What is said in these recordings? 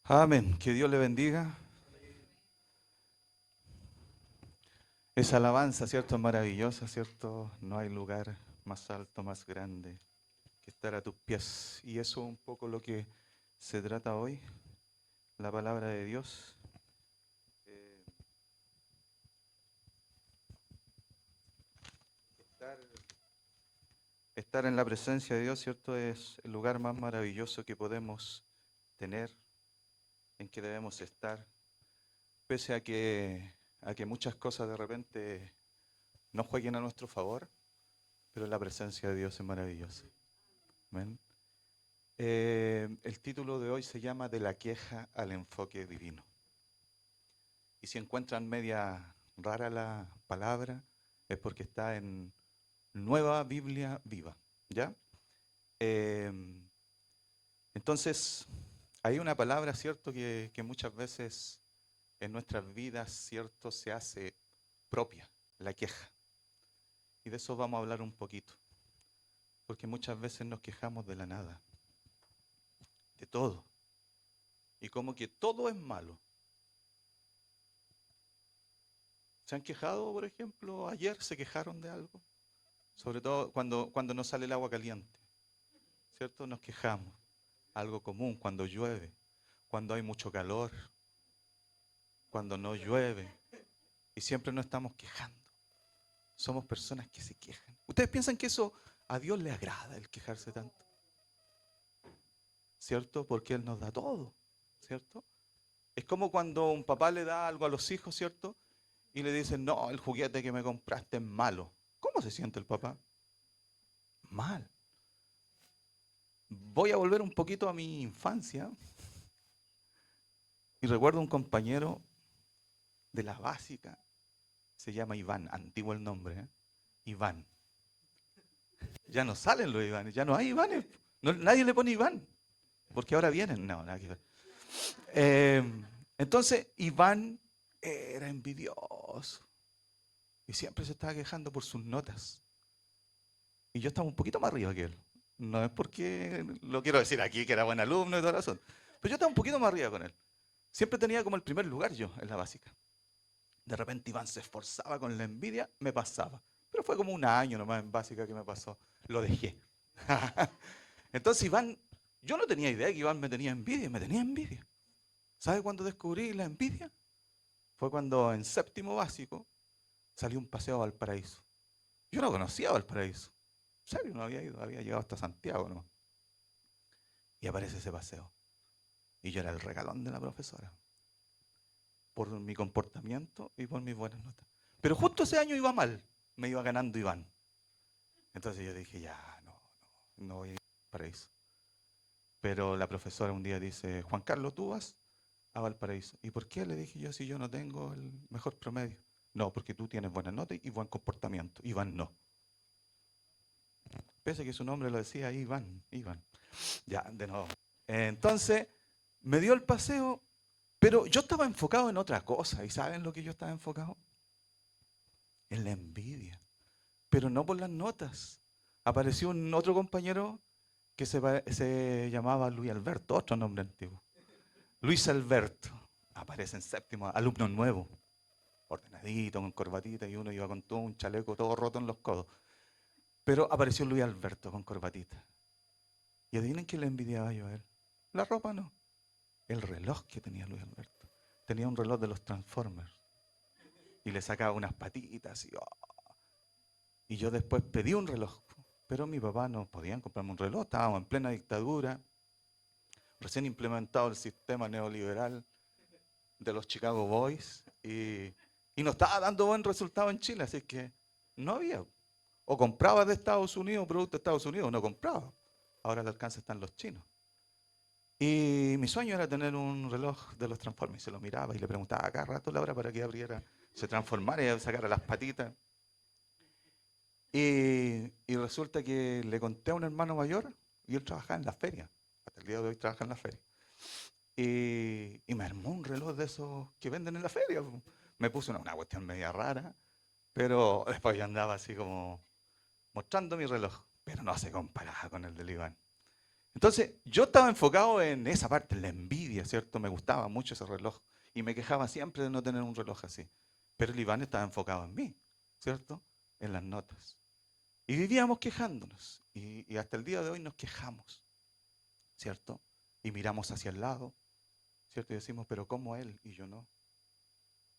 Amén. Que Dios le bendiga. Esa alabanza, ¿cierto? Es maravillosa, ¿cierto? No hay lugar más alto, más grande que estar a tus pies. Y eso es un poco lo que se trata hoy, la palabra de Dios. Eh, estar, estar en la presencia de Dios, ¿cierto? Es el lugar más maravilloso que podemos tener, en que debemos estar, pese a que muchas cosas de repente no jueguen a nuestro favor, pero la presencia de Dios es maravillosa. Amén. El título de hoy se llama De la queja al enfoque divino. Y si encuentran media rara la palabra, es porque está en Nueva Biblia Viva. ¿Ya? Eh, entonces, hay una palabra, ¿cierto?, que muchas veces en nuestras vidas, ¿cierto?, se hace propia, la queja. Y de eso vamos a hablar un poquito. Porque muchas veces nos quejamos de la nada, de todo. Y como que todo es malo. ¿Se han quejado, por ejemplo? Ayer se quejaron de algo. Sobre todo cuando no sale el agua caliente, ¿cierto? Nos quejamos. Algo común, cuando llueve, cuando hay mucho calor, cuando no llueve. Y siempre nos estamos quejando. Somos personas que se quejan. ¿Ustedes piensan que eso a Dios le agrada el quejarse tanto? ¿Cierto? Porque Él nos da todo, ¿cierto? Es como cuando un papá le da algo a los hijos, ¿cierto? Y le dicen, no, el juguete que me compraste es malo. ¿Cómo se siente el papá? Mal. Voy a volver un poquito a mi infancia y recuerdo un compañero de la básica, se llama Iván, antiguo el nombre, ¿eh? Iván. Ya no salen los Ivanes, ya no hay Ivanes. Nadie le pone Iván, porque ahora vienen. No, nada que ver. Eh, entonces, Iván era envidioso y siempre se estaba quejando por sus notas. Y yo estaba un poquito más arriba que él. No es porque lo quiero decir aquí, que era buen alumno y toda la razón. Pero yo estaba un poquito más arriba con él. Siempre tenía como el primer lugar yo en la básica. De repente Iván se esforzaba con la envidia, me pasaba. Pero fue como un año nomás en básica que me pasó. Lo dejé. Entonces Iván, yo no tenía idea que Iván me tenía envidia. ¿Sabe cuándo descubrí la envidia? Fue cuando en séptimo básico salió un paseo a Valparaíso. Yo no conocía Valparaíso. En serio, no había ido, había llegado hasta Santiago, ¿no? Y aparece ese paseo. Y yo era el regalón de la profesora. Por mi comportamiento y por mis buenas notas. Pero justo ese año iba mal. Me iba ganando Iván. Entonces yo dije, ya, no voy a ir a Valparaíso. Pero la profesora un día dice, Juan Carlos, tú vas a Valparaíso. ¿Y por qué? Le dije yo, si yo no tengo el mejor promedio. No, porque tú tienes buenas notas y buen comportamiento. Iván no. Pese a que su nombre lo decía Iván, Iván. Ya, de nuevo. Entonces, me dio el paseo, pero yo estaba enfocado en otra cosa. ¿Y saben lo que yo estaba enfocado? En la envidia. Pero no por las notas. Apareció un otro compañero que se llamaba Luis Alberto, otro nombre antiguo. Luis Alberto, aparece en séptimo, alumno nuevo, ordenadito, con corbatita, y uno iba con todo un chaleco todo roto en los codos. Pero apareció Luis Alberto con corbatita. Y adivinen qué le envidiaba yo a él. La ropa no, el reloj que tenía Luis Alberto. Tenía un reloj de los Transformers. Y le sacaba unas patitas y yo después pedí un reloj. Pero mi papá no podían comprarme un reloj, estábamos en plena dictadura, recién implementado el sistema neoliberal de los Chicago Boys y no estaba dando buen resultado en Chile, así que no había. O compraba de Estados Unidos, producto de Estados Unidos, o no compraba. Ahora al alcance están los chinos. Y mi sueño era tener un reloj de los Transformers. Se lo miraba y le preguntaba cada rato la hora para que abriera, se transformara y sacara las patitas. Y resulta que le conté a un hermano mayor y él trabajaba en la feria. Hasta el día de hoy trabaja en la feria. Y me armó un reloj de esos que venden en la feria. Me puso una cuestión media rara, pero después yo andaba así como mostrando mi reloj. Pero no se comparaba con el del Iván. Entonces, yo estaba enfocado en esa parte, en la envidia, ¿cierto? Me gustaba mucho ese reloj y me quejaba siempre de no tener un reloj así. Pero el Iván estaba enfocado en mí, ¿cierto? En las notas. Y vivíamos quejándonos. Y hasta el día de hoy nos quejamos, ¿cierto? Y miramos hacia el lado, ¿cierto? Y decimos, pero ¿cómo él y yo no?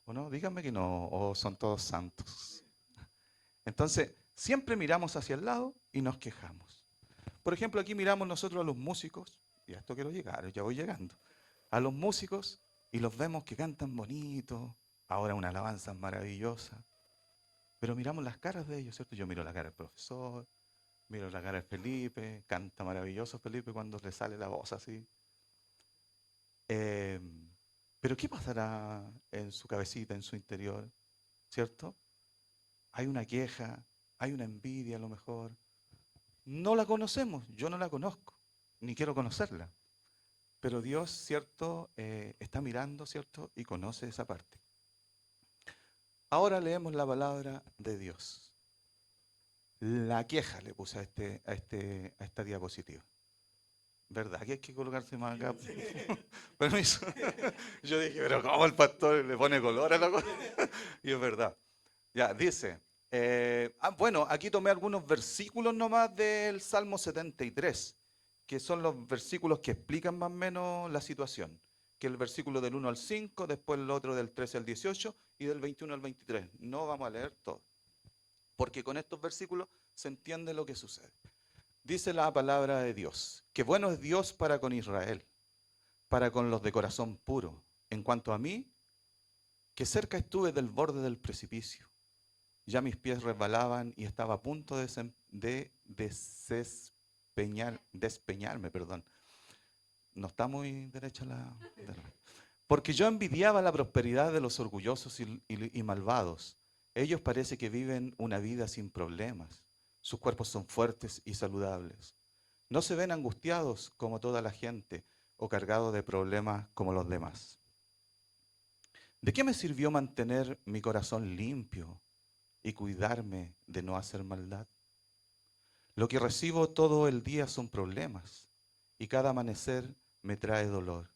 ¿O no? Díganme que no, o son todos santos. Entonces, siempre miramos hacia el lado y nos quejamos. Por ejemplo, aquí miramos nosotros a los músicos, y a esto quiero llegar, ya voy llegando, a los músicos y los vemos que cantan bonito, ahora una alabanza maravillosa, pero miramos las caras de ellos, ¿cierto? Yo miro la cara del profesor, miro la cara de Felipe, canta maravilloso Felipe cuando le sale la voz así. Eh, pero ¿qué pasará en su cabecita, en su interior? ¿Cierto? Hay una queja, hay una envidia a lo mejor. No la conocemos, yo no la conozco, ni quiero conocerla. Pero Dios, ¿cierto? Está mirando, ¿cierto? Y conoce esa parte. Ahora leemos la palabra de Dios. La queja le puse a esta diapositiva. ¿Verdad que hay que colocarse más acá? Permiso. Yo dije, pero ¿cómo el pastor le pone color a la cosa? Y es verdad. Ya, dice. Bueno, aquí tomé algunos versículos nomás del Salmo 73, que son los versículos que explican más o menos la situación. Que el versículo del 1 al 5, después el otro del 13 al 18 y del 21 al 23. No vamos a leer todo, porque con estos versículos se entiende lo que sucede. Dice la palabra de Dios, que bueno es Dios para con Israel, para con los de corazón puro. En cuanto a mí, que cerca estuve del borde del precipicio. Ya mis pies resbalaban y estaba a punto despeñarme, perdón. No está muy derecha la... Porque yo envidiaba la prosperidad de los orgullosos y malvados. Ellos parece que viven una vida sin problemas. Sus cuerpos son fuertes y saludables. No se ven angustiados como toda la gente o cargados de problemas como los demás. ¿De qué me sirvió mantener mi corazón limpio y cuidarme de no hacer maldad? Lo que recibo todo el día son problemas y cada amanecer me trae dolor.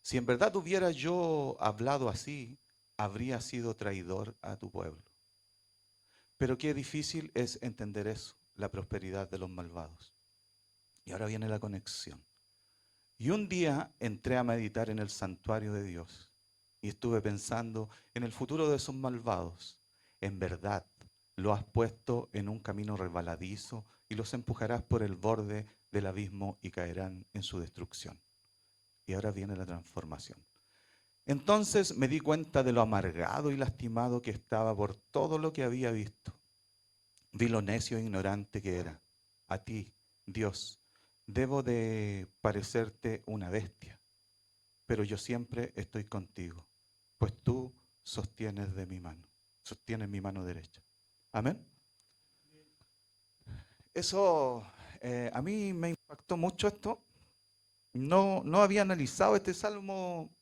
Si en verdad hubiera yo hablado así, habría sido traidor a tu pueblo. Pero qué difícil es entender eso, la prosperidad de los malvados. Y ahora viene la conexión. Y un día entré a meditar en el santuario de Dios y estuve pensando en el futuro de esos malvados. En verdad, lo has puesto en un camino resbaladizo y los empujarás por el borde del abismo y caerán en su destrucción. Y ahora viene la transformación. Entonces me di cuenta de lo amargado y lastimado que estaba por todo lo que había visto. Vi lo necio e ignorante que era. A ti, Dios, debo de parecerte una bestia, pero yo siempre estoy contigo, pues tú sostienes mi mano derecha. Amén. Eso a mí me impactó mucho esto. No había analizado este salmo,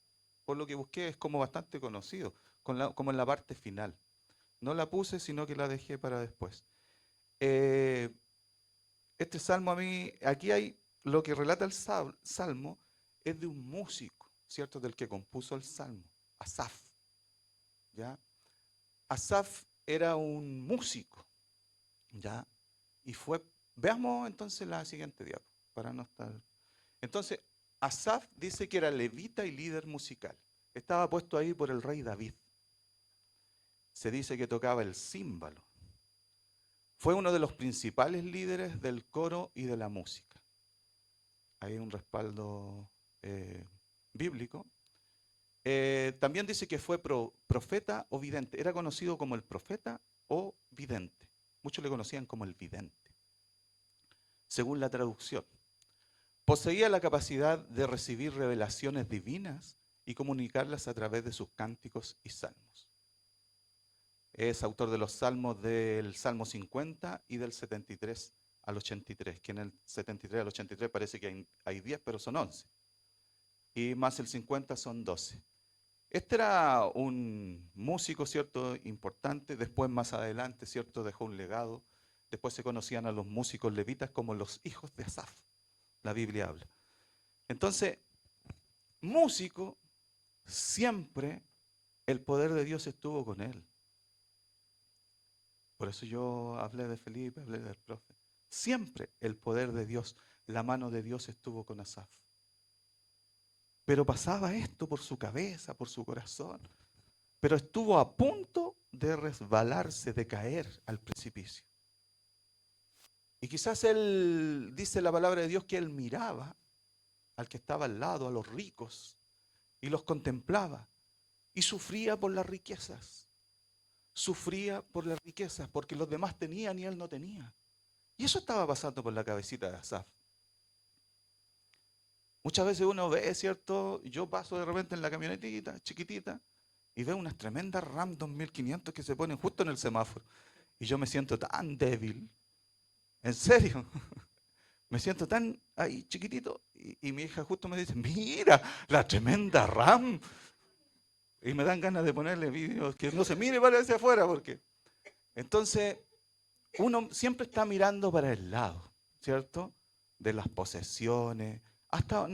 por lo que busqué, es como bastante conocido, como en la parte final. No la puse, sino que la dejé para después. Eh, este salmo a mí, aquí hay, lo que relata el salmo es de un músico, ¿cierto? Del que compuso el salmo, Asaf, ¿ya? Asaf era un músico, ¿ya? Y fue, veamos entonces la siguiente diapo, para no estar... Entonces, Asaf dice que era levita y líder musical. Estaba puesto ahí por el rey David. Se dice que tocaba el címbalo. Fue uno de los principales líderes del coro y de la música. Hay un respaldo bíblico. También dice que fue profeta o vidente. Era conocido como el profeta o vidente. Muchos le conocían como el vidente, según la traducción. Poseía la capacidad de recibir revelaciones divinas y comunicarlas a través de sus cánticos y salmos. Es autor de los salmos del Salmo 50 y del 73 al 83, que en el 73 al 83 parece que hay 10, pero son 11. Y más el 50 son 12. Este era un músico, ¿cierto? Importante. Después, más adelante, ¿cierto? Dejó un legado. Después se conocían a los músicos levitas como los hijos de Asaf. La Biblia habla. Entonces, músico, siempre el poder de Dios estuvo con él. Por eso yo hablé de Felipe, hablé del profe. Siempre el poder de Dios, la mano de Dios estuvo con Asaf. Pero pasaba esto por su cabeza, por su corazón. Pero estuvo a punto de resbalarse, de caer al precipicio. Y quizás él, dice la palabra de Dios, que él miraba al que estaba al lado, a los ricos, y los contemplaba. Y sufría por las riquezas. Sufría por las riquezas, porque los demás tenían y él no tenía. Y eso estaba pasando por la cabecita de Asaf. Muchas veces uno ve, ¿cierto? Yo paso de repente en la camionetita, chiquitita, y veo unas tremendas Ram 2500 que se ponen justo en el semáforo. Y yo me siento tan débil. En serio. Me siento tan ahí chiquitito. Y mi hija justo me dice, mira, la tremenda Ram. Y me dan ganas de ponerle vídeos que no se mire para hacia afuera, porque... Entonces, uno siempre está mirando para el lado, ¿cierto? De las posesiones, hasta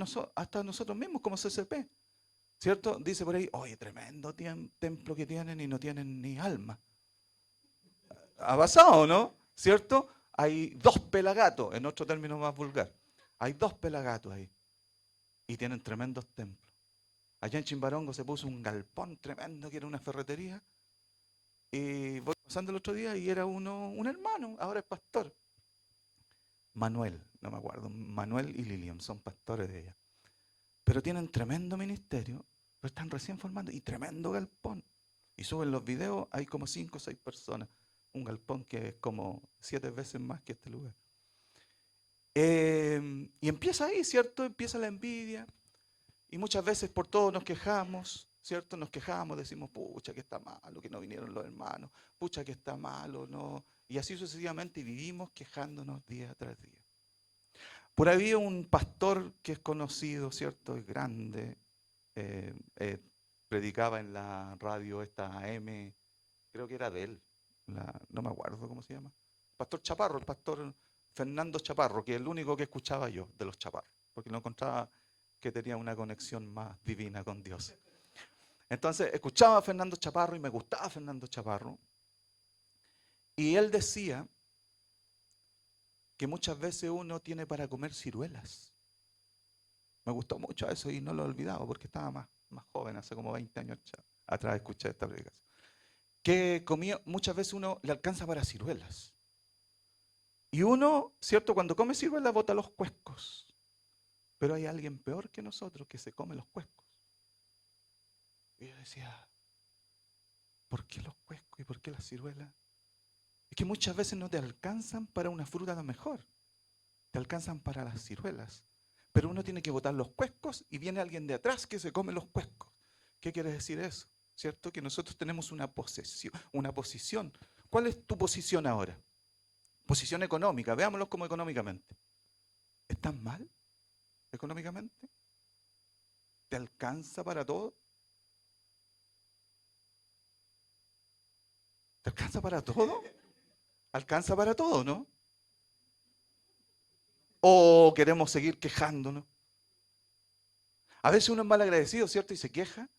nosotros mismos como CCP, ¿cierto? Dice por ahí, oye, tremendo templo que tienen y no tienen ni alma. ¿Ha pasado, no? ¿Cierto? Hay dos pelagatos, en otro término más vulgar. Hay dos pelagatos ahí y tienen tremendos templos. Allá en Chimbarongo se puso un galpón tremendo que era una ferretería. Y voy pasando el otro día y era un hermano, ahora es pastor. Manuel, no me acuerdo, Manuel y Lilian son pastores de ella. Pero tienen tremendo ministerio, pero están recién formando y tremendo galpón. Y suben los videos, hay como 5 o 6 personas. Un galpón que es como 7 veces más que este lugar. Y empieza ahí, ¿cierto? Empieza la envidia. Y muchas veces por todo nos quejamos, ¿cierto? Nos quejamos, decimos, pucha, que está malo, que no vinieron los hermanos, pucha, que está malo, no. Y así sucesivamente vivimos quejándonos día tras día. Por ahí había un pastor que es conocido, ¿cierto? Es grande, eh, eh, predicaba en la radio esta AM, creo que era de él, no me acuerdo cómo se llama. Pastor Chaparro, el pastor Fernando Chaparro, que es el único que escuchaba yo de los Chaparros, porque lo encontraba que tenía una conexión más divina con Dios. Entonces escuchaba a Fernando Chaparro y me gustaba Fernando Chaparro. Y él decía que muchas veces uno tiene para comer ciruelas. Me gustó mucho eso y no lo he olvidado porque estaba más joven, hace como 20 años atrás escuché esta predicación. Que comía, muchas veces uno le alcanza para ciruelas. Y uno, ¿cierto? Cuando come ciruelas bota los cuescos. Pero hay alguien peor que nosotros que se come los cuescos. Y yo decía, ¿por qué los cuescos y por qué las ciruelas? Es que muchas veces no te alcanzan para una fruta mejor. Te alcanzan para las ciruelas. Pero uno tiene que botar los cuescos y viene alguien de atrás que se come los cuescos. ¿Qué quiere decir eso? ¿Cierto? Que nosotros tenemos una posición. ¿Cuál es tu posición ahora? Posición económica. Veámoslo como económicamente. ¿Estás mal económicamente? ¿Te alcanza para todo? ¿Te alcanza para todo? ¿Alcanza para todo, no? ¿O queremos seguir quejándonos? A veces uno es mal agradecido, ¿cierto? Y se queja.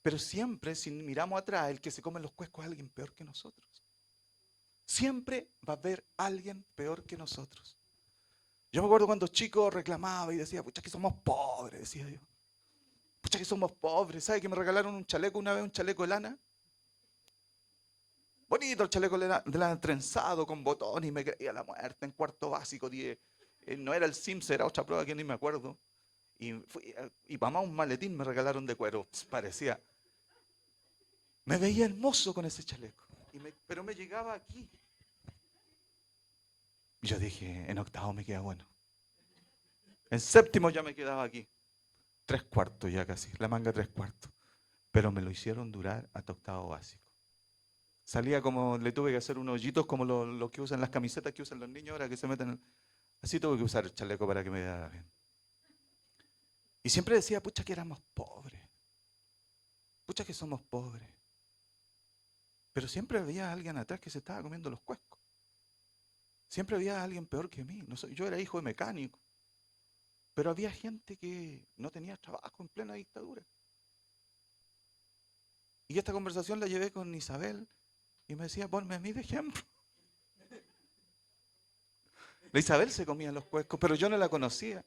Pero siempre, si miramos atrás, el que se come los cuescos es alguien peor que nosotros. Siempre va a haber alguien peor que nosotros. Yo me acuerdo cuando chico reclamaba y decía, pucha que somos pobres, decía yo. Pucha que somos pobres. ¿Sabe que me regalaron un chaleco una vez, un chaleco de lana? Bonito el chaleco de lana trenzado con botones y me creía la muerte en cuarto básico 10. No era el Sims, era otra prueba que ni me acuerdo. Y para más un maletín me regalaron de cuero. Parecía. Me veía hermoso con ese chaleco. Pero me llegaba aquí. Y yo dije, en octavo me queda bueno. En séptimo ya me quedaba aquí. 3/4 ya casi, la manga 3/4. Pero me lo hicieron durar hasta octavo básico. Salía como, le tuve que hacer unos hoyitos como lo que usan las camisetas que usan los niños ahora que se meten. Así tuve que usar el chaleco para que me quedara bien. Y siempre decía, pucha que éramos pobres. Pucha que somos pobres. Pero siempre había alguien atrás que se estaba comiendo los cuescos. Siempre había alguien peor que mí. Yo era hijo de mecánico. Pero había gente que no tenía trabajo en plena dictadura. Y esta conversación la llevé con Isabel y me decía, ponme a mí de ejemplo. La Isabel se comía los cuescos, pero yo no la conocía.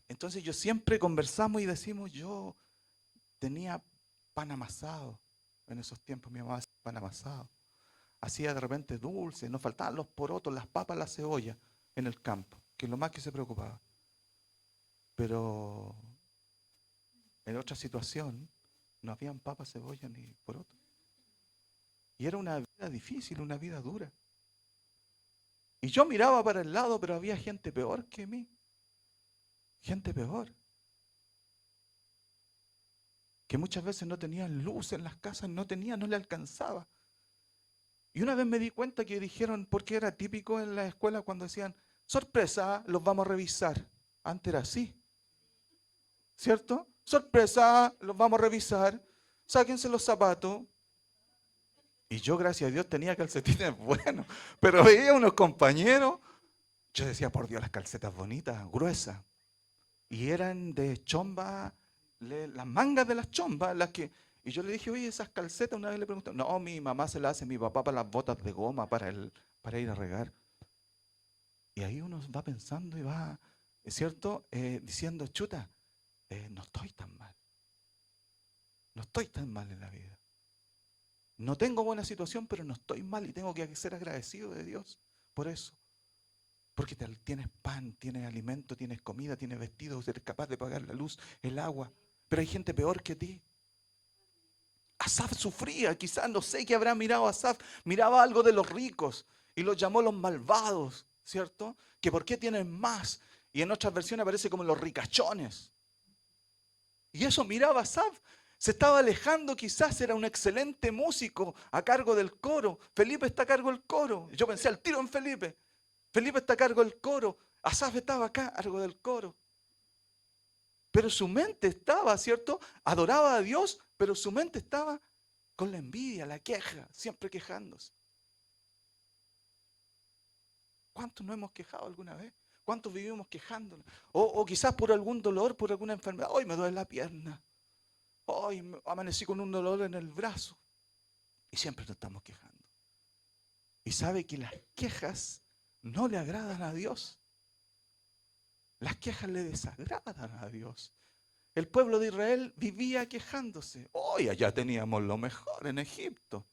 Entonces yo siempre conversamos y decimos, yo tenía pan amasado. En esos tiempos mi mamá hacía pan amasado. Hacía de repente dulce, nos faltaban los porotos, las papas, la cebolla en el campo, que es lo más que se preocupaba. Pero en otra situación no habían papas, cebolla ni porotos. Y era una vida difícil, una vida dura. Y yo miraba para el lado, pero había gente peor que mí. Gente peor. Que muchas veces no tenían luz en las casas, no le alcanzaba. Y una vez me di cuenta que dijeron, porque era típico en la escuela cuando decían, sorpresa, los vamos a revisar. Antes era así, ¿cierto? Sorpresa, los vamos a revisar. Sáquense los zapatos. Y yo, gracias a Dios, tenía calcetines buenos. Pero veía unos compañeros, yo decía, por Dios, las calcetas bonitas, gruesas. Y eran de chomba, las mangas de las chombas, las que... Y yo le dije, oye, esas calcetas, una vez le pregunté, no, mi mamá se las hace, mi papá para las botas de goma, para ir a regar. Y ahí uno va pensando y va, ¿es cierto? Diciendo, chuta, no estoy tan mal. No estoy tan mal en la vida. No tengo buena situación, pero no estoy mal y tengo que ser agradecido de Dios por eso. Porque tienes pan, tienes alimento, tienes comida, tienes vestidos, eres capaz de pagar la luz, el agua. Pero hay gente peor que ti. Asaf sufría, quizás no sé qué habrá mirado Asaf, miraba algo de los ricos y los llamó los malvados, ¿cierto? Que por qué tienen más. Y en otras versiones aparece como los ricachones. Y eso miraba Asaf. Se estaba alejando, quizás era un excelente músico a cargo del coro. Felipe está a cargo del coro. Yo pensé al tiro en Felipe. Felipe está a cargo del coro. Asaf estaba acá a cargo del coro. Pero su mente estaba, ¿cierto? Adoraba a Dios, pero su mente estaba con la envidia, la queja, siempre quejándose. ¿Cuántos nos hemos quejado alguna vez? ¿Cuántos vivimos quejándonos? O quizás por algún dolor, por alguna enfermedad. Hoy me duele la pierna. Hoy amanecí con un dolor en el brazo. Y siempre nos estamos quejando. Y sabe que las quejas no le agradan a Dios. Las quejas le desagradan a Dios. El pueblo de Israel vivía quejándose. Hoy allá teníamos lo mejor en Egipto.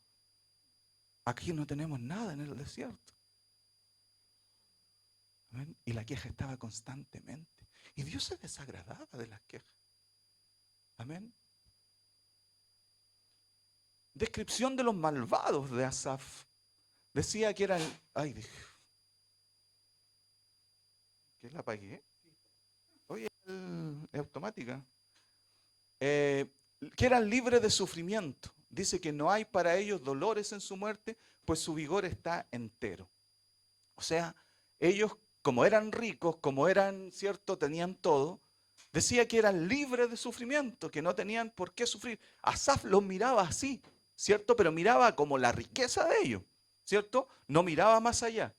Aquí no tenemos nada en el desierto. ¿Ven? Y la queja estaba constantemente. Y Dios se desagradaba de las quejas. Amén. Descripción de los malvados de Asaf. Decía que eran... Ay, ¿qué la apagué? Oye, es automática. Que eran libres de sufrimiento. Dice que no hay para ellos dolores en su muerte, pues su vigor está entero. O sea, ellos, como eran ricos, como eran, ¿cierto?, tenían todo, decía que eran libres de sufrimiento, que no tenían por qué sufrir. Asaf los miraba así, ¿cierto? Pero miraba como la riqueza de ellos, ¿cierto? No miraba más allá.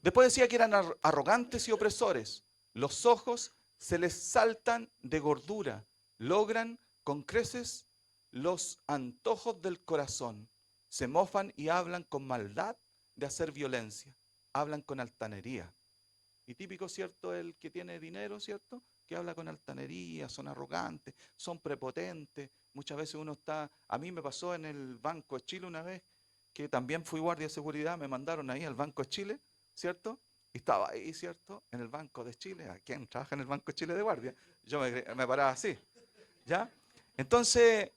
Después decía que eran arrogantes y opresores. Los ojos se les saltan de gordura. Logran con creces los antojos del corazón. Se mofan y hablan con maldad de hacer violencia. Hablan con altanería. Y típico, ¿cierto? El que tiene dinero, ¿cierto? Que habla con altanería, son arrogantes, son prepotentes. Muchas veces uno está... A mí me pasó en el Banco de Chile una vez, que también fui guardia de seguridad, me mandaron ahí al Banco de Chile, ¿cierto? Y estaba ahí, ¿cierto? En el Banco de Chile. ¿A quién trabaja en el Banco de Chile de guardia? Yo me paraba así, ¿ya? Entonces,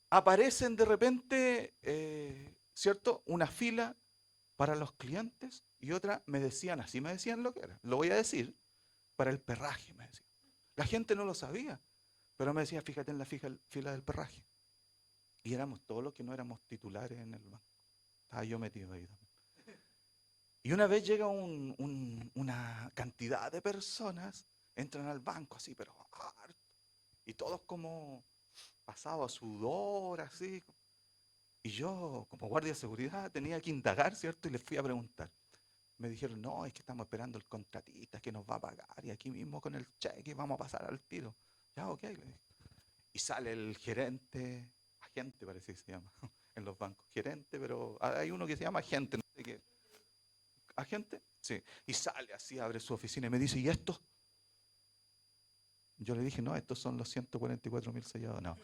aparecen de repente, ¿cierto? Una fila para los clientes y otra me decían, así me decían lo que era, lo voy a decir, para el perraje, me decían. La gente no lo sabía, pero me decía, fíjate en la fila del perraje. Y éramos todos los que no éramos titulares en el banco. Estaba yo metido ahí también. Y una vez llega una cantidad de personas, entran al banco así, pero harto. Y todos como pasados a sudor, así. Y yo, como guardia de seguridad, tenía que indagar, ¿cierto? Y les fui a preguntar. me dijeron, no, es que estamos esperando el contratista que nos va a pagar y aquí mismo con el cheque vamos a pasar al tiro. Ya, ok, le dije. Y sale el gerente, agente parece que se llama, en los bancos. Gerente, pero hay uno que se llama agente, no sé qué. ¿Agente? Sí. Y sale así, abre su oficina y me dice, ¿y esto? Yo le dije, no, estos son los 144.000 sellados. No.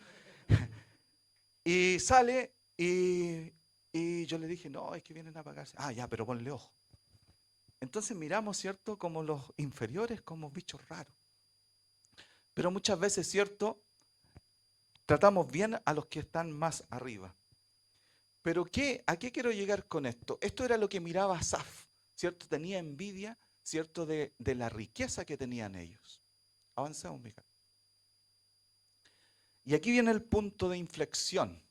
Y sale y yo le dije, no, es que vienen a pagarse. Ah, ya, pero ponle ojo. Entonces miramos, ¿cierto? Como los inferiores, como bichos raros. Pero muchas veces, ¿cierto? Tratamos bien a los que están más arriba. Pero ¿a qué quiero llegar con esto? Esto era lo que miraba Asaf, ¿cierto? Tenía envidia, ¿cierto? De la riqueza que tenían ellos. Avancemos, Mica. Y aquí viene el punto de inflexión.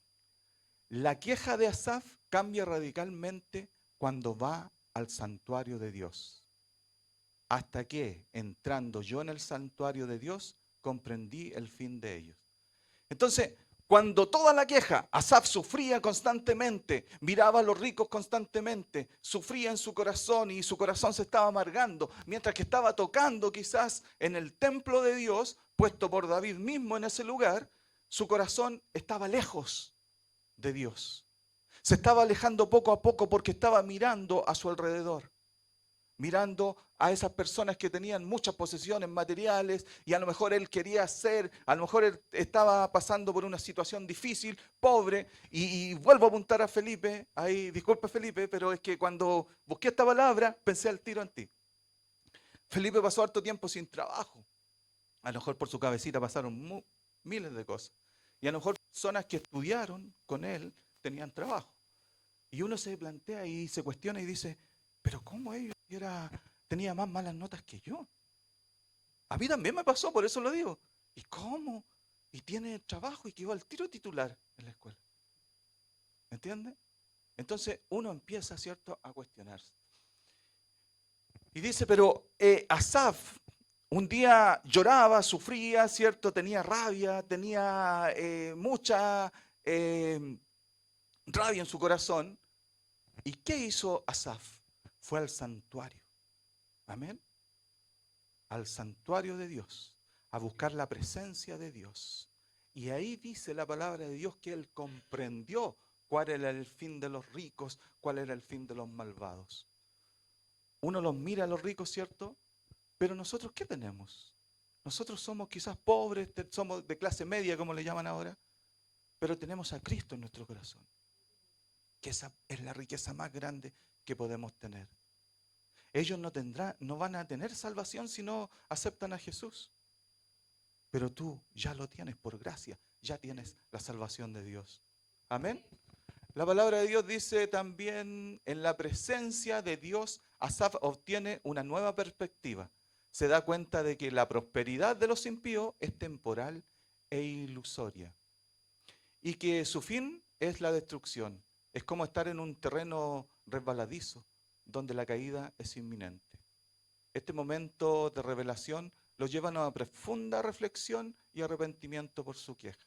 La queja de Asaf cambia radicalmente cuando va al santuario de Dios. Hasta que, entrando yo en el santuario de Dios, comprendí el fin de ellos. Entonces, cuando toda la queja, Asaf sufría constantemente, miraba a los ricos constantemente, sufría en su corazón y su corazón se estaba amargando, mientras que estaba tocando quizás en el templo de Dios, puesto por David mismo en ese lugar, su corazón estaba lejos de Dios. Se estaba alejando poco a poco porque estaba mirando a su alrededor, mirando a esas personas que tenían muchas posesiones materiales y a lo mejor él quería hacer, a lo mejor él estaba pasando por una situación difícil, pobre, y vuelvo a apuntar a Felipe, ahí, disculpe Felipe, pero es que cuando busqué esta palabra pensé al tiro en ti. Felipe pasó harto tiempo sin trabajo, a lo mejor por su cabecita pasaron miles de cosas, y a lo mejor personas que estudiaron con él tenían trabajo. Y uno se plantea y se cuestiona y dice, pero ¿cómo ellos tenía más malas notas que yo? A mí también me pasó, por eso lo digo. ¿Y cómo? Y tiene trabajo y quedó al tiro titular en la escuela. ¿Entiende? Entonces uno empieza, ¿cierto?, a cuestionarse. Y dice, pero Asaf un día lloraba, sufría, ¿cierto? Tenía rabia, tenía mucha rabia en su corazón. ¿Y qué hizo Asaf? Fue al santuario. Amén. Al santuario de Dios, a buscar la presencia de Dios. Y ahí dice la palabra de Dios que él comprendió cuál era el fin de los ricos, cuál era el fin de los malvados. Uno los mira a los ricos, ¿cierto? Pero nosotros, ¿qué tenemos? Nosotros somos quizás pobres, somos de clase media, como le llaman ahora, pero tenemos a Cristo en nuestro corazón, que esa es la riqueza más grande que podemos tener. Ellos no van a tener salvación si no aceptan a Jesús. Pero tú ya lo tienes por gracia, ya tienes la salvación de Dios. Amén. La palabra de Dios dice también, en la presencia de Dios, Asaf obtiene una nueva perspectiva. Se da cuenta de que la prosperidad de los impíos es temporal e ilusoria. Y que su fin es la destrucción. Es como estar en un terreno resbaladizo, donde la caída es inminente. Este momento de revelación lo llevan a una profunda reflexión y arrepentimiento por su queja.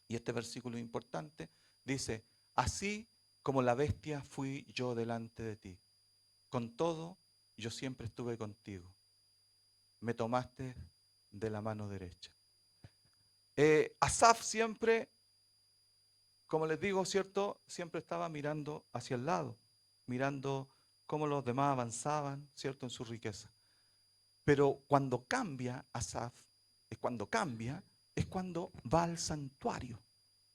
Y este versículo importante dice, así como la bestia fui yo delante de ti. Con todo, yo siempre estuve contigo. Me tomaste de la mano derecha. Asaf siempre, como les digo, ¿cierto? Siempre estaba mirando hacia el lado, mirando cómo los demás avanzaban, ¿cierto? En su riqueza. Pero cuando cambia Asaf, es cuando va al santuario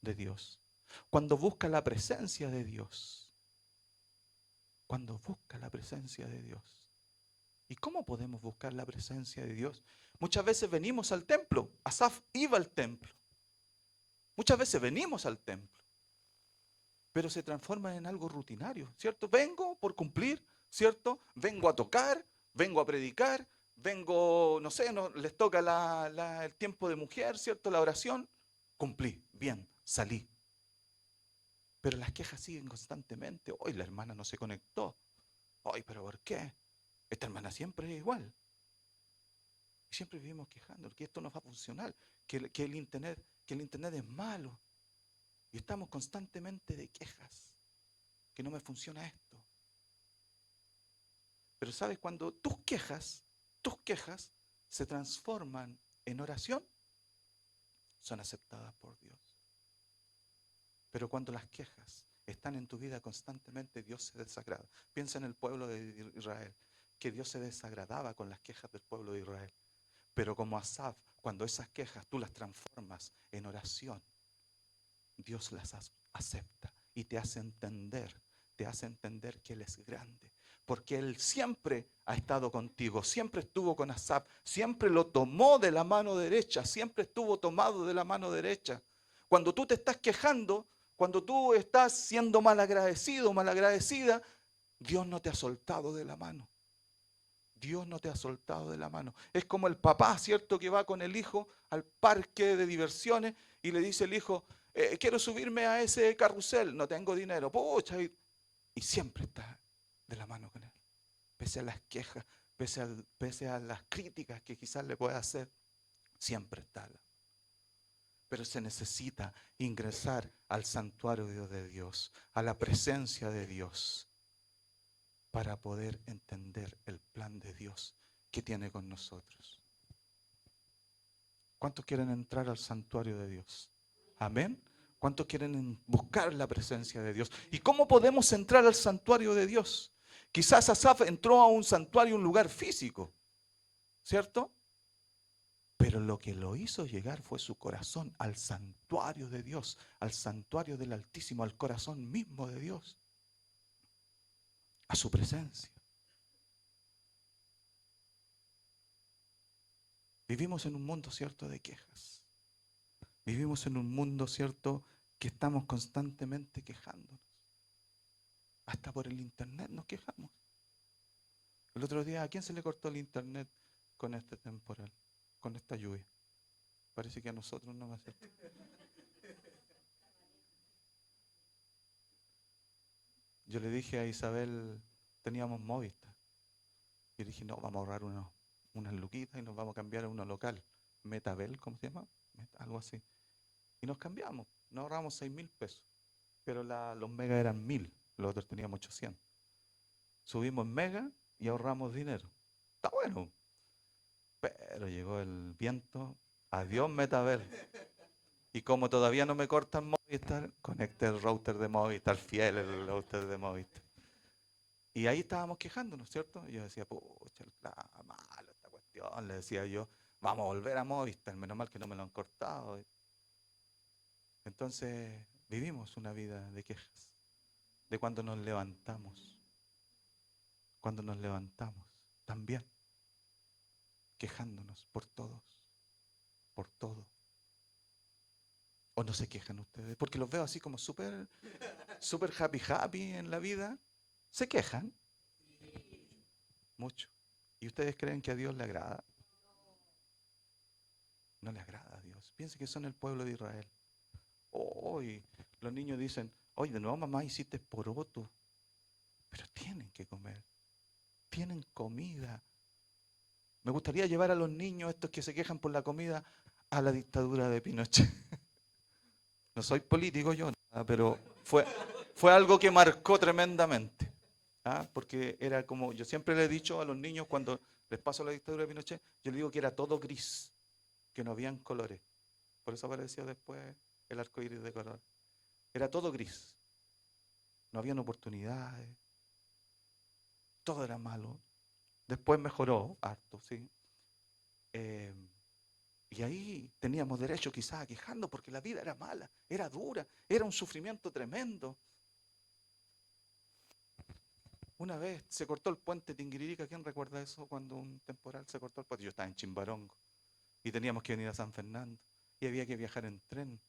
de Dios, cuando busca la presencia de Dios, cuando busca la presencia de Dios. ¿Y cómo podemos buscar la presencia de Dios? Muchas veces venimos al templo, Asaf iba al templo, muchas veces venimos al templo, pero se transforma en algo rutinario, ¿cierto? Vengo por cumplir, ¿cierto? Vengo a tocar, vengo a predicar, vengo, no sé, no, les toca el tiempo de mujer, ¿cierto? La oración, cumplí, bien, salí. Pero las quejas siguen constantemente. Hoy la hermana no se conectó. Hoy, pero ¿por qué? Esta hermana siempre es igual. Y siempre vivimos quejando que esto no va a funcionar, que el internet es malo. Y estamos constantemente de quejas, que no me funciona esto. Pero ¿sabes? Cuando tus quejas se transforman en oración, son aceptadas por Dios. Pero cuando las quejas están en tu vida constantemente, Dios se desagrada. Piensa en el pueblo de Israel, que Dios se desagradaba con las quejas del pueblo de Israel. Pero como Asaf, cuando esas quejas tú las transformas en oración, Dios las acepta y te hace entender que Él es grande. Porque Él siempre ha estado contigo, siempre estuvo con Asaf, siempre lo tomó de la mano derecha, siempre estuvo tomado de la mano derecha. Cuando tú te estás quejando, cuando tú estás siendo malagradecido, malagradecida, Dios no te ha soltado de la mano. Dios no te ha soltado de la mano. Es como el papá, ¿cierto? Que va con el hijo al parque de diversiones y le dice el hijo, quiero subirme a ese carrusel, no tengo dinero. Pucha, y siempre está de la mano con él. Pese a las quejas, pese a las críticas que quizás le pueda hacer, siempre está. Pero se necesita ingresar al santuario de Dios, a la presencia de Dios, para poder entender el plan de Dios que tiene con nosotros. ¿Cuántos quieren entrar al santuario de Dios? Amén. ¿Cuántos quieren buscar la presencia de Dios? ¿Y cómo podemos entrar al santuario de Dios? Quizás Asaf entró a un santuario, un lugar físico, ¿cierto? Pero lo que lo hizo llegar fue su corazón al santuario de Dios, al santuario del Altísimo, al corazón mismo de Dios, a su presencia. Vivimos en un mundo, ¿cierto?, de quejas. Vivimos en un mundo, ¿cierto?, que estamos constantemente quejándonos. Hasta por el internet nos quejamos. El otro día, ¿a quién se le cortó el internet con este temporal, con esta lluvia? Parece que a nosotros no va a ser. Yo le dije a Isabel, teníamos Movistar. Y dije, no, vamos a ahorrar unas luquitas y nos vamos a cambiar a uno local. Metabel, ¿cómo se llama? Algo así. Y nos cambiamos, nos ahorramos 6.000 pesos. Pero los megas eran 1.000, los otros teníamos 800. Subimos en mega y ahorramos dinero. Está bueno. Pero llegó el viento, adiós Metabel. Y como todavía no me cortan Movistar, conecté el router de Movistar, fiel el router de Movistar. Y ahí estábamos quejándonos, ¿cierto? Y yo decía, pucha, está malo esta cuestión. Le decía yo, vamos a volver a Movistar, menos mal que no me lo han cortado. Entonces vivimos una vida de quejas, de cuando nos levantamos también, quejándonos por todos, por todo. ¿O no se quejan ustedes? Porque los veo así como súper happy en la vida. ¿Se quejan? Mucho. ¿Y ustedes creen que a Dios le agrada? No le agrada a Dios. Piensen que son el pueblo de Israel. Hoy los niños dicen, oye, de nuevo mamá hiciste poroto. Pero tienen que comer. Tienen comida. Me gustaría llevar a los niños, estos que se quejan por la comida, a la dictadura de Pinochet. No soy político yo, pero fue algo que marcó tremendamente. Porque era como, yo siempre le he dicho a los niños cuando les paso la dictadura de Pinochet, yo les digo que era todo gris, que no habían colores. Por eso apareció después el arco iris de color. Era todo gris. No habían oportunidades. Todo era malo. Después mejoró harto, ¿sí? Y ahí teníamos derecho quizás a quejarnos porque la vida era mala, era dura, era un sufrimiento tremendo. Una vez se cortó el puente Tinguiririca, ¿quién recuerda eso? Cuando un temporal se cortó el puente. Yo estaba en Chimbarongo y teníamos que venir a San Fernando y había que viajar en tren.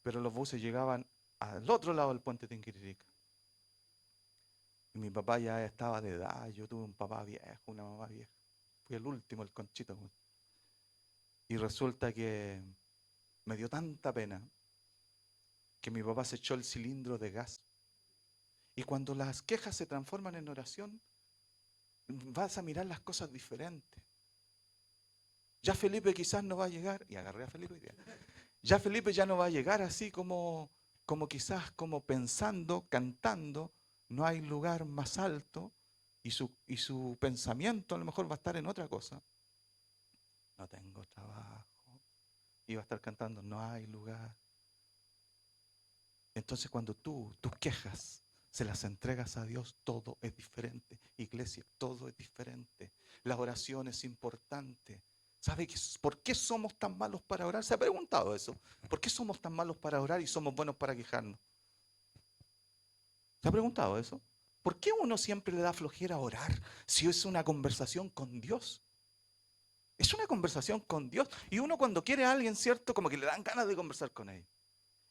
Pero los buses llegaban al otro lado del puente Tinguiririca. Y mi papá ya estaba de edad, yo tuve un papá viejo, una mamá vieja. Fui el último, el Conchito. Y resulta que me dio tanta pena que mi papá se echó el cilindro de gas. Y cuando las quejas se transforman en oración, vas a mirar las cosas diferentes. Ya Felipe quizás no va a llegar, y agarré a Felipe hoy día. Ya Felipe ya no va a llegar así como quizás como pensando, cantando, no hay lugar más alto y su pensamiento a lo mejor va a estar en otra cosa. No tengo trabajo. Y va a estar cantando, no hay lugar. Entonces cuando tus quejas se las entregas a Dios, todo es diferente. Iglesia, todo es diferente. La oración es importante. ¿Sabe por qué somos tan malos para orar? ¿Se ha preguntado eso? ¿Por qué somos tan malos para orar y somos buenos para quejarnos? ¿Se ha preguntado eso? ¿Por qué uno siempre le da flojera a orar si es una conversación con Dios? Es una conversación con Dios. Y uno cuando quiere a alguien, ¿cierto? Como que le dan ganas de conversar con él.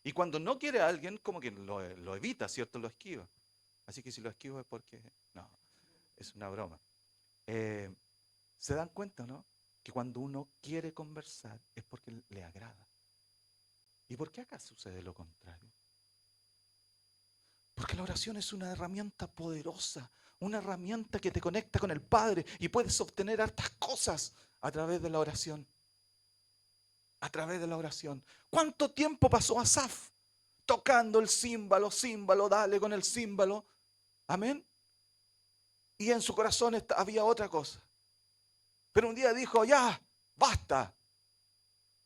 Y cuando no quiere a alguien, como que lo evita, ¿cierto? Lo esquiva. Así que si lo esquivo es porque, no, es una broma. ¿Se dan cuenta, no? Que cuando uno quiere conversar es porque le agrada. ¿Y por qué acá sucede lo contrario? Porque la oración es una herramienta poderosa, una herramienta que te conecta con el Padre y puedes obtener hartas cosas a través de la oración. A través de la oración. ¿Cuánto tiempo pasó Asaf tocando el címbalo, dale con el címbalo? Amén. Y en su corazón había otra cosa. Pero un día dijo, ya, basta.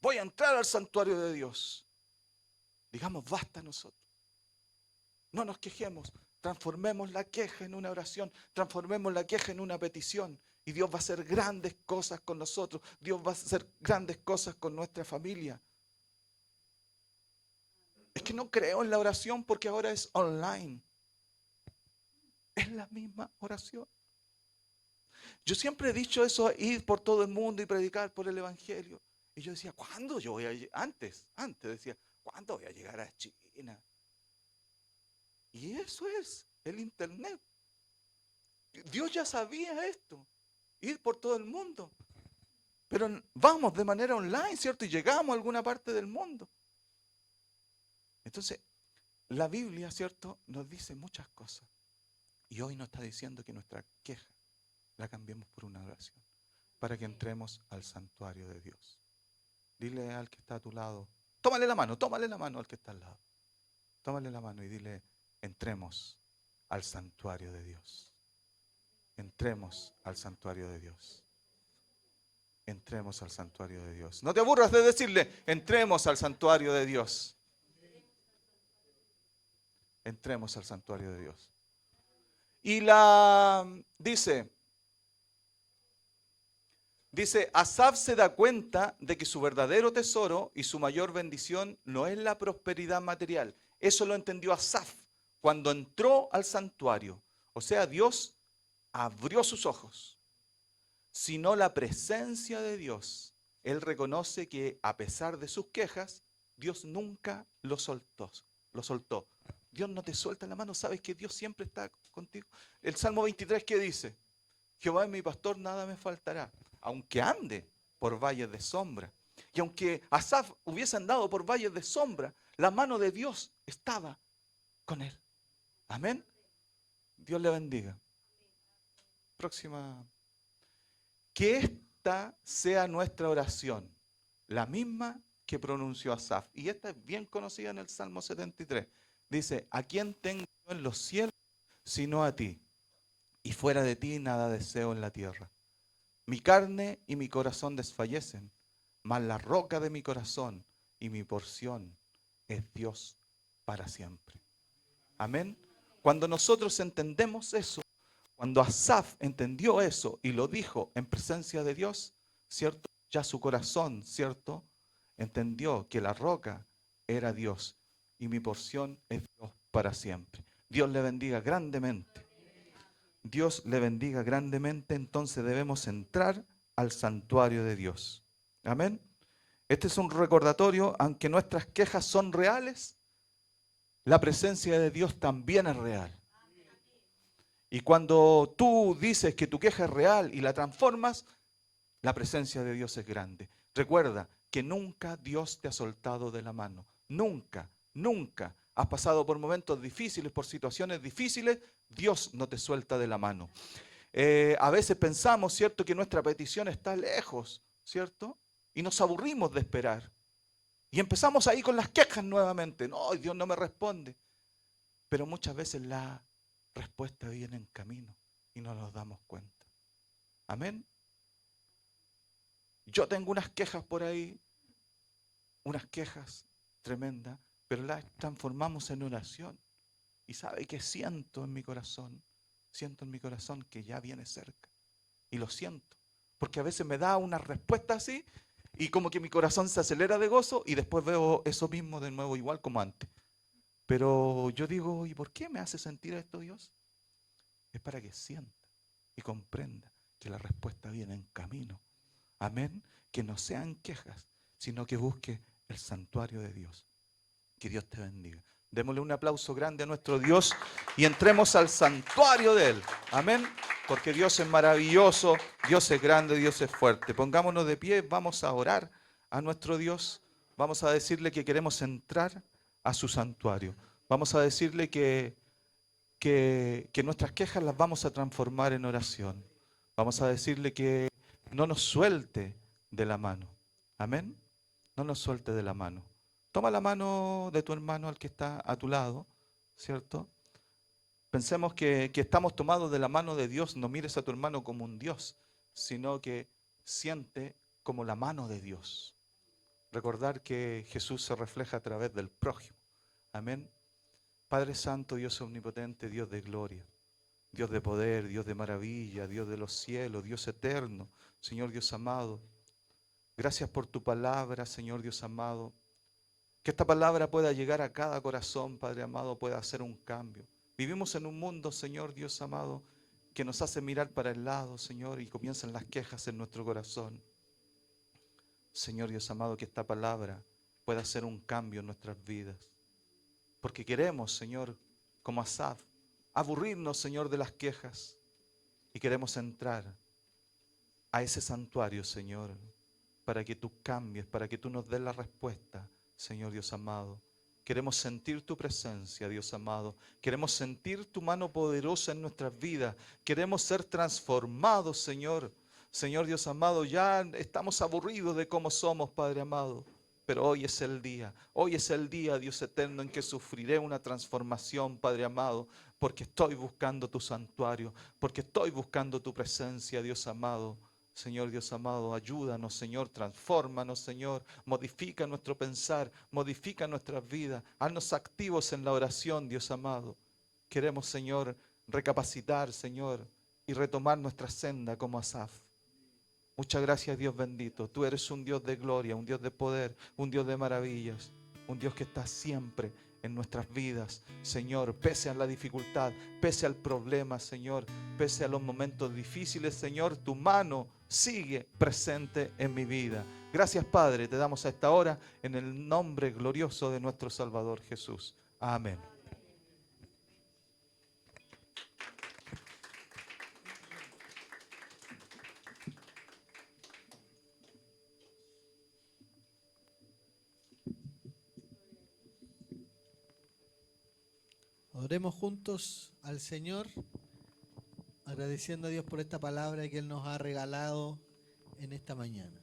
Voy a entrar al santuario de Dios. Digamos, basta nosotros. No nos quejemos. Transformemos la queja en una oración. Transformemos la queja en una petición. Y Dios va a hacer grandes cosas con nosotros. Dios va a hacer grandes cosas con nuestra familia. Es que no creo en la oración porque ahora es online. Es la misma oración. Yo siempre he dicho eso, ir por todo el mundo y predicar por el Evangelio. Y yo decía, ¿cuándo yo voy a llegar? Antes decía, ¿cuándo voy a llegar a China? Y eso es el internet. Dios ya sabía esto, ir por todo el mundo. Pero vamos de manera online, ¿cierto? Y llegamos a alguna parte del mundo. Entonces, la Biblia, ¿cierto? Nos dice muchas cosas. Y hoy nos está diciendo que nuestra queja la cambiemos por una oración, para que entremos al santuario de Dios. Dile al que está a tu lado, tómale la mano al que está al lado. Tómale la mano y dile, entremos al santuario de Dios. Entremos al santuario de Dios. Entremos al santuario de Dios. No te aburras de decirle, entremos al santuario de Dios. Entremos al santuario de Dios. Y dice, Asaf se da cuenta de que su verdadero tesoro y su mayor bendición no es la prosperidad material. Eso lo entendió Asaf cuando entró al santuario. O sea, Dios abrió sus ojos, sino la presencia de Dios. Él reconoce que a pesar de sus quejas, Dios nunca lo soltó. Dios no te suelta la mano, sabes que Dios siempre está contigo. El Salmo 23, ¿qué dice? Jehová es mi pastor, nada me faltará. Aunque ande por valles de sombra. Y aunque Asaf hubiese andado por valles de sombra, la mano de Dios estaba con él. Amén. Dios le bendiga. Próxima. Que esta sea nuestra oración, la misma que pronunció Asaf. Y esta es bien conocida en el Salmo 73. Dice, ¿a quién tengo yo en los cielos sino a ti? Y fuera de ti nada deseo en la tierra. Mi carne y mi corazón desfallecen, mas la roca de mi corazón y mi porción es Dios para siempre. Amén. Cuando nosotros entendemos eso, cuando Asaf entendió eso y lo dijo en presencia de Dios, ¿cierto? Ya su corazón, ¿cierto? Entendió que la roca era Dios y mi porción es Dios para siempre. Dios le bendiga grandemente. Dios le bendiga grandemente, entonces debemos entrar al santuario de Dios. Amén. Este es un recordatorio, aunque nuestras quejas son reales, la presencia de Dios también es real. Y cuando tú dices que tu queja es real y la transformas, la presencia de Dios es grande. Recuerda que nunca Dios te ha soltado de la mano. Nunca, nunca. Has pasado por momentos difíciles, por situaciones difíciles, Dios no te suelta de la mano. A veces pensamos, ¿cierto?, que nuestra petición está lejos, ¿cierto? Y nos aburrimos de esperar. Y empezamos ahí con las quejas nuevamente. No, Dios no me responde. Pero muchas veces la respuesta viene en camino y no nos damos cuenta. Amén. Yo tengo unas quejas por ahí, unas quejas tremendas, pero las transformamos en oración. Y sabe que siento en mi corazón que ya viene cerca. Y lo siento, porque a veces me da una respuesta así y como que mi corazón se acelera de gozo y después veo eso mismo de nuevo igual como antes. Pero yo digo, ¿y por qué me hace sentir esto, Dios? Es para que sienta y comprenda que la respuesta viene en camino. Amén. Que no sean quejas, sino que busque el santuario de Dios. Que Dios te bendiga. Démosle un aplauso grande a nuestro Dios y entremos al santuario de Él. Amén. Porque Dios es maravilloso, Dios es grande, Dios es fuerte. Pongámonos de pie, vamos a orar a nuestro Dios. Vamos a decirle que queremos entrar a su santuario. Vamos a decirle que nuestras quejas las vamos a transformar en oración. Vamos a decirle que no nos suelte de la mano. Amén. No nos suelte de la mano. Toma la mano de tu hermano al que está a tu lado, ¿cierto? Pensemos que estamos tomados de la mano de Dios. No mires a tu hermano como un Dios, sino que siente como la mano de Dios. Recordar que Jesús se refleja a través del prójimo. Amén. Padre Santo, Dios omnipotente, Dios de gloria, Dios de poder, Dios de maravilla, Dios de los cielos, Dios eterno, Señor Dios amado. Gracias por tu palabra, Señor Dios amado. Que esta palabra pueda llegar a cada corazón, Padre amado, pueda hacer un cambio. Vivimos en un mundo, Señor Dios amado, que nos hace mirar para el lado, Señor, y comienzan las quejas en nuestro corazón. Señor Dios amado, que esta palabra pueda hacer un cambio en nuestras vidas. Porque queremos, Señor, como Asaf, aburrirnos, Señor, de las quejas. Y queremos entrar a ese santuario, Señor, para que tú cambies, para que tú nos des la respuesta, Señor Dios amado. Queremos sentir tu presencia, Dios amado. Queremos sentir tu mano poderosa en nuestras vidas. Queremos ser transformados, Señor. Señor Dios amado, ya estamos aburridos de cómo somos, Padre amado. Pero hoy es el día, Dios eterno, en que sufriré una transformación, Padre amado, porque estoy buscando tu santuario, porque estoy buscando tu presencia, Dios amado. Señor Dios amado, ayúdanos, Señor, transfórmanos, Señor, modifica nuestro pensar, modifica nuestras vidas, haznos activos en la oración, Dios amado. Queremos, Señor, recapacitar, Señor, y retomar nuestra senda como Asaf. Muchas gracias, Dios bendito. Tú eres un Dios de gloria, un Dios de poder, un Dios de maravillas, un Dios que está siempre en nuestras vidas, Señor, pese a la dificultad, pese al problema, Señor, pese a los momentos difíciles, Señor, tu mano sigue presente en mi vida. Gracias, Padre, te damos a esta hora en el nombre glorioso de nuestro Salvador Jesús. Amén. Oremos juntos al Señor, agradeciendo a Dios por esta palabra que Él nos ha regalado en esta mañana.